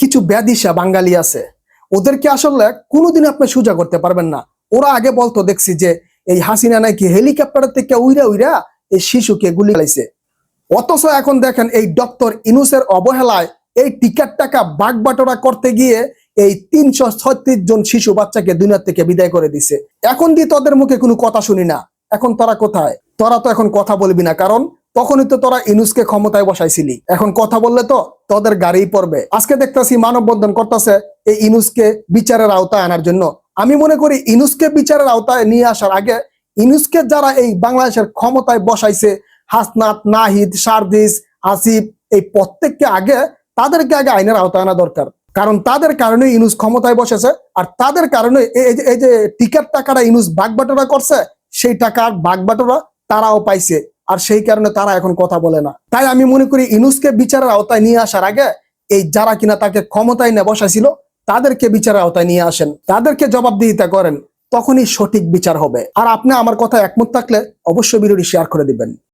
কিছু ব্যাধিসা বাঙালি আছে, ওদেরকে আসলে কোনোদিন আপনি সোজা করতে পারবেন না। ওরা আগে বলতো দেখছি যে এই হাসিনা নাকি হেলিকপ্টার থেকে উইরা উইরা এই শিশুকে গুলি চালাইছে। অথচ এখন দেখেন এই ডক্টর ইউনূসের অবহেলায় এই টিকেট টাকা বাগবাটোয়ারা করতে গিয়ে এই ৩৩৬ জন শিশু বাচ্চাকে দুনিয়া থেকে বিদায় করে দিছে। এখন দিয়ে তোদের মুখে কোনো কথা শুনি না। এখন তোরা কোথায়? তোরা তো এখন কথা বলবি না, কারণ তখনই তো তোরা ইউনূসকে ক্ষমতায় বসাইছিলি। এখন কথা বললে তো তোদের গাড়ি পড়বে। আজকে দেখতেছি মানববন্ধন করতেছে এই ইউনূসকে বিচারের আওতায় আনার জন্য। আমি মনে করি ইউনূসকে বিচারের আওতায় নিয়ে আসার আগে ইউনূসকে যারা এই বাংলাদেশের ক্ষমতায় বসাইছে, হাসনাত, নাহিদ, সারদিস, আসিফ, এই প্রত্যেককে আগে তাদেরকে আগে আইনের আওতায় আনা দরকার। কারণ তাদের কারণে ইউনূস ক্ষমতায় বসেছে, আর তাদের কারণে এই যে টিকেট টাকাটা ইউনূস ভাগবাটোয়ারা করছে, সেই টাকার ভাগবাটোয়ারা তারাও পাইছে, আর সেই কারণে তারা এখন কথা বলে না। তাই আমি মনে করি ইউনূসকে বিচারের আওতায় নিয়ে আসার আগে এই যারা কিনা তাকে ক্ষমতায় নিয়ে বসাইছিল তাদেরকে বিচারের আওতায় নিয়ে আসেন, তাদেরকে জবাবদিহিতা করেন, তখনই সঠিক বিচার হবে। আর আপনি আমার কথা একমত থাকলে অবশ্যই ভিডিওটি শেয়ার করে দিবেন।